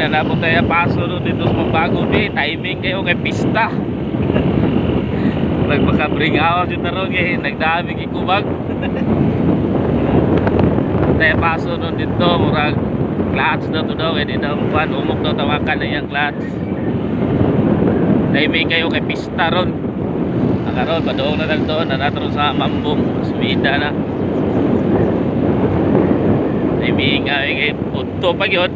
na napon tayo paso no, dito sa Mambago di. Timing kayo kay pista. Nagpaka-bring out yung tarong eh. Nagdami kikubag. Tayo paso no dito. Murag clutch daw to daw. Hindi daw pan. Umok daw tawakan na yung clutch. Timing kayo kay pista ron. Nakaroon, padoong na lang doon. Nanatron sa Mambong. Sumida na. Timing kay punto pa yun.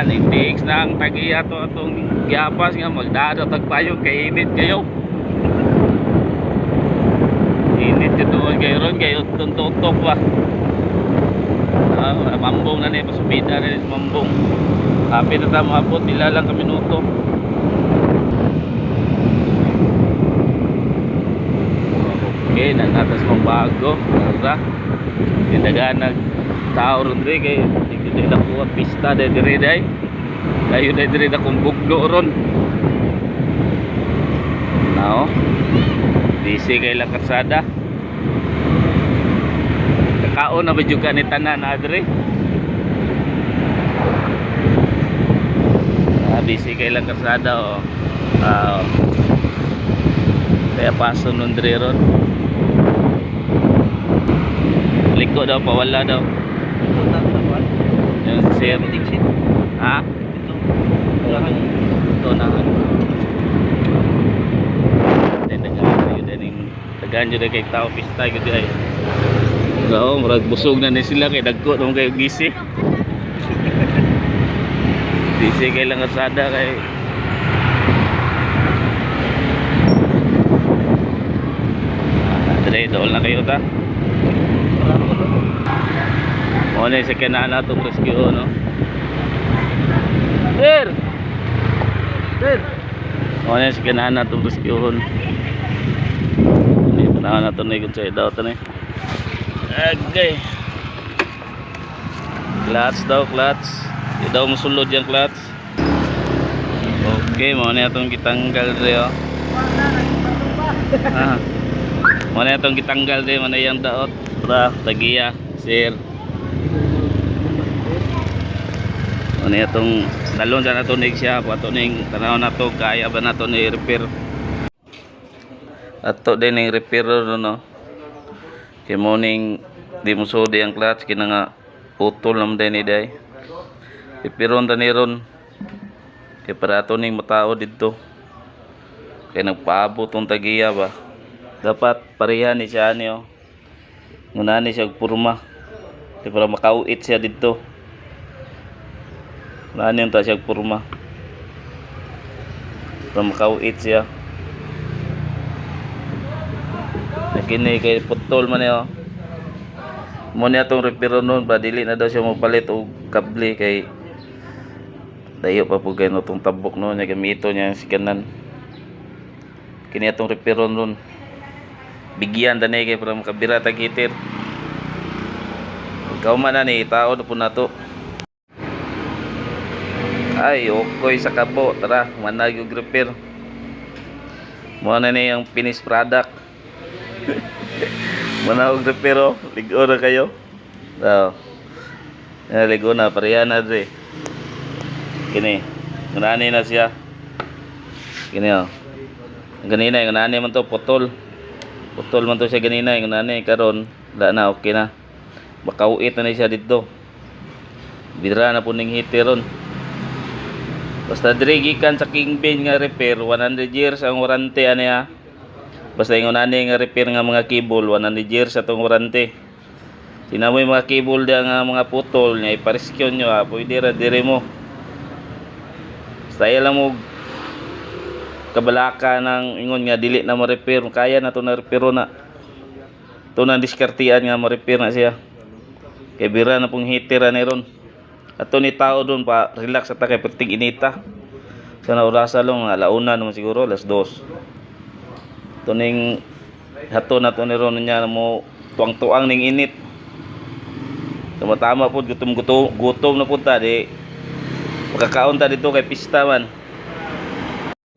Nitix na ang tagiya to atong giapas nga magdado tagpayo kay init kayo. Init yung doon kayo ron kayo tuntutok ba. Mambong na na yung pasubida na yung Mambong. Happy na tayo maabot, nila lang ka minuto. Okay, nanatas Mambago. Tindagan nagtao ron rin kayo. Hindi na kuha pista dahil diri dahil kayo dahil diri na kung buglo ron now busy kay lang karsada kakaon na ba juga ni tanan na diri busy kay lang karsada kaya paso nun diri ron liko daw pawala daw yung sir ha? Ito na tagaan nyo na kay tao pista yun ay oo marag busog na ni sila kay dagko naman kayo gisi gisi kay lang asada kay dali doon na kayo ta o na yung second na itong rescue no sir sir o na yung second na itong rescue hindi panahon na ito na yung sa'yo daw ito na agay clutch daw clutch hindi daw masulod yung clutch okay mo na itong kitanggal rin mo na itong kitanggal rin mo na yung daot para tagiya sir ano itong dalon sa natunig siya pato ning tanaw na to kaya ba nato ni repair ato din ning repair no kay morning di mo sudi ang clutch kina nga putol nam din ni day reparon ta ni ron kay para ato ning matao didto kay nagpaabot tong tagiya ba dapat pareha ni siya niyo ngunani siya purma kay para makauit siya didto naan yung ta siya purma para makauit siya nakini kay putol man yun mo niya itong repair nun ba dili na daw siya mapalit o kable kay dayo pa po kayo itong tabok nun niya gamito niya yung sikanan kini itong repair nun bigyan tanay kay para makabira tagitir ikaw man na ni tao na po na to ay okay sa kabo tara manag yung repair muna na yung finished product manag yung repair ligo na kayo ligo na pareha na dre kini ganani na siya kini ganina yung ganani man to putol man to siya ganina yung ganani karon wala na okay na makauit na siya dito bira na po ning hitiron basta diri gikan sa King Ben nga repair 100 years ang warranty aniya basta ingon ani nga repair nga mga cable 100 years atong warranty sinamoy mga cable dia nga mga putol nya iparescue nyo pwede ra dire mo basta lang mo kabalaka ng ingon nga dili na mo repair kaya na to na repair na to na diskartian nga mo repair na siya kay bira na pong heater ani ron ato ni tao doon pa relax ata kay perting inita sana orasa lang alauna naman siguro alas 2 tuning hato na to ni ron niya mo tuang-tuang ning init tama po gutom na punta di makakaon ta dito kay pista man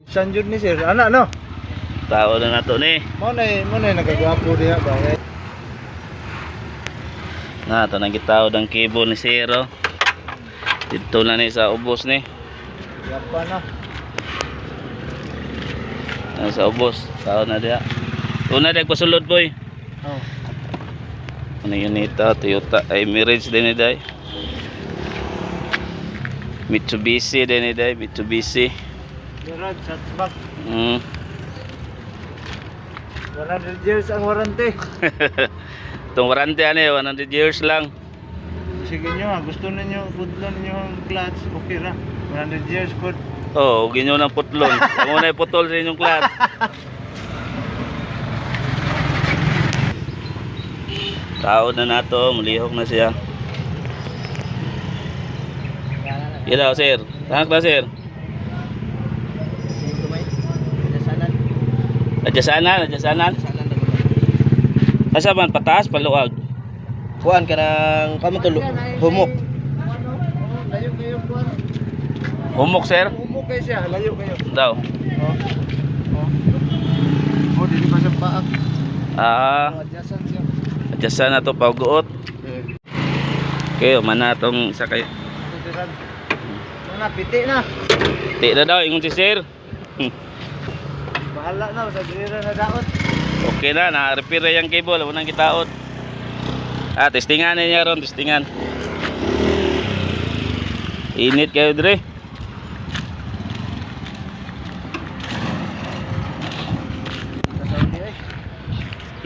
sanjud ni sir ana no tao na nato ni mo na nagagwapo diha ba Na, ito nang gitawad ang cable ni Zero. Dito na ni sa ubos ni. Yapa na. Sa ubos. Tao na diya. Una diya pasulod boy. Oh. Ano yun ito? Toyota. Ay, Mirage din ni Day. Mitsubishi din ni Day. Mitsubishi. Mirage, hatchback. 100 years ang warranty. Itong warranty ano eh, 100 years lang. Sige nyo ha, gusto ninyo pudlon nyo ang clutch, okay ra. 100 years pod. Oo, huwag nyo ng putlon. Ang una putol sa inyong clutch. Taon na nato, mulihok na siya. Ilaw sir, tangak na sir. Adyasanan. Asa man, pataas, paluag. Kuan ka ng pamatulo, humok. Layo kayo kuwan. Humok sir. Umok kayo siya, layo kayo. Daw. Oh, dili pa siya paak. Adyasan siya. Adyasan na to, pauguot. Okay, mana tong sa kayo. Na, piti na. Ti na daw, ingon si sir. Bahala na, sa gira na daot. Okay na, na-repair yung cable, wala nang kitaot. Testingan niya ron, testingan. Init kayo dire.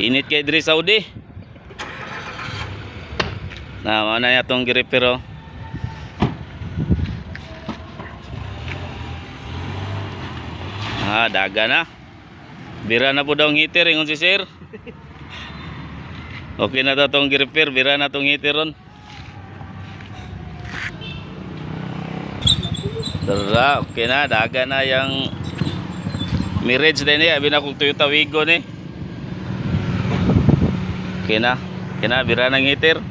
Init kayo dire Saudi. Na, mana niya itong gi-repair oh. Daga na. Bira na po daw ang heater, ingon si sir. Okay na daw itong gi-repair, bira na itong heater ron. Tara, okay na, daga na yung Mirage din eh, abi na kong Toyota Wigo ni. Okay na, bira ng heater.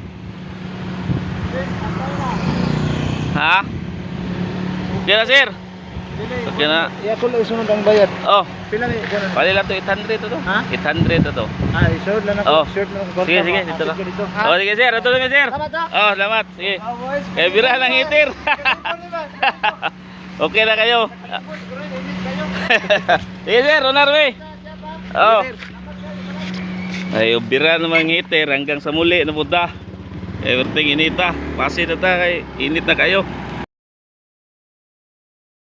Ha? Okay na sir. Okay na. Iya ko lang isunod ang bayad. Oh, Pila ni ganun? pali lang to 800 to. Ha? 800 to. Isunod lang ako. Oh. Short lang ako. Sige, dito ka. Ha? Oh, sige sir, ito lang sir. Salamat, ha? Oh, salamat. Sige. boys. Kaya bira ng heater. Okay na kayo. Sige sir, Ronar we. Oh. Ay, bira naman ng heater hanggang sa muli na punta. Everything inita. Pasi na ta kay init na kayo.